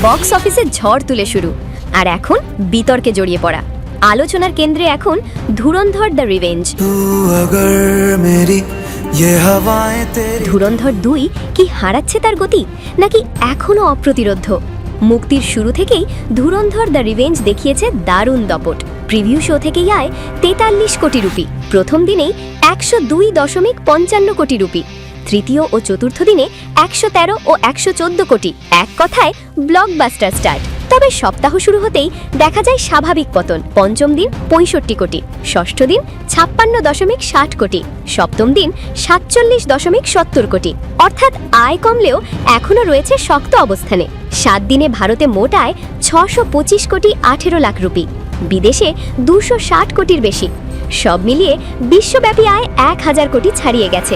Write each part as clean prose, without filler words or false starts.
Box অফিসে ঝড় তুলে শুরু, আর এখন বিতর্কে জড়িয়ে পড়া। আলোচনার কেন্দ্রে এখন ধুরন্ধর দ্য রিভেঞ্জ। ধুরন্ধর 2 কি হারাচ্ছে তার গতি, নাকি এখনো অপ্রতিরোধ্য? মুক্তির শুরু থেকেই ধুরন্ধর দ্য রিভেঞ্জ দেখিয়েছে দারুণ দপট। প্রিভিউ শো থেকেই আয় 43 কোটি রুপি, প্রথম দিনেই 102.55 কোটি রুপি, তৃতীয় ও চতুর্থ দিনে 113 ও 114 কোটি। এক কথায় ব্লকবাস্টার স্টার্ট। তবে সপ্তাহ শুরু হতেই দেখা যায় স্বাভাবিক পতন। পঞ্চম দিন 65 কোটি, ষষ্ঠ দিন 56.60 কোটি, সপ্তম দিন 47.70 কোটি। অর্থাৎ আয় কমলেও এখনো রয়েছে শক্ত অবস্থানে। 7 দিনে ভারতে মোট আয় 625 কোটি 18 লাখ রুপি, বিদেশে 260 কোটির বেশি। সব মিলিয়ে বিশ্বব্যাপী আয় 1000 কোটি ছাড়িয়ে গেছে,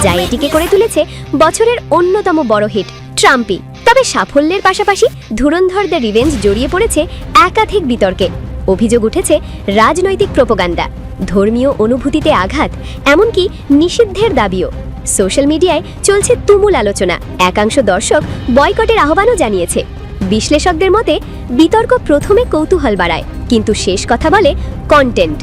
যা এটিকে করে তুলেছে বছরের অন্যতম বড় হিট ট্রাম্পি। তবে সাফল্যের পাশাপাশি ধুরন্ধর দ্য রিভেঞ্জ জড়িয়ে পড়েছে একাধিক বিতর্কে। অভিযোগ উঠেছে রাজনৈতিক প্রোপাগান্ডা, ধর্মীয় অনুভূতিতে আঘাত, এমনকি নিষিদ্ধের দাবিও। সোশ্যাল মিডিয়ায় চলছে তুমুল আলোচনা, একাংশ দর্শক বয়কটের আহ্বানও জানিয়েছে। বিশ্লেষকদের মতে বিতর্ক প্রথমে কৌতূহল বাড়ায়, কিন্তু শেষ কথা বলে কন্টেন্ট।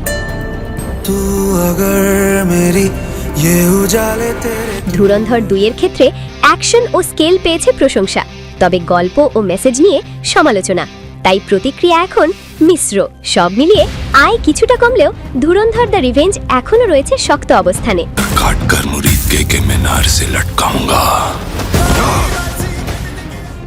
ধুরন্ধর 2 এর ক্ষেত্রে অ্যাকশন ও স্কেল পেয়েছে প্রশংসা, তবে গল্প ও মেসেজ নিয়ে সমালোচনা। তাই প্রতিক্রিয়া এখন মিশ্র। সব মিলিয়ে আয় কিছুটা কমলেও ধুরন্ধর দ্য রিভেঞ্জ এখনো রয়েছে শক্ত অবস্থানে।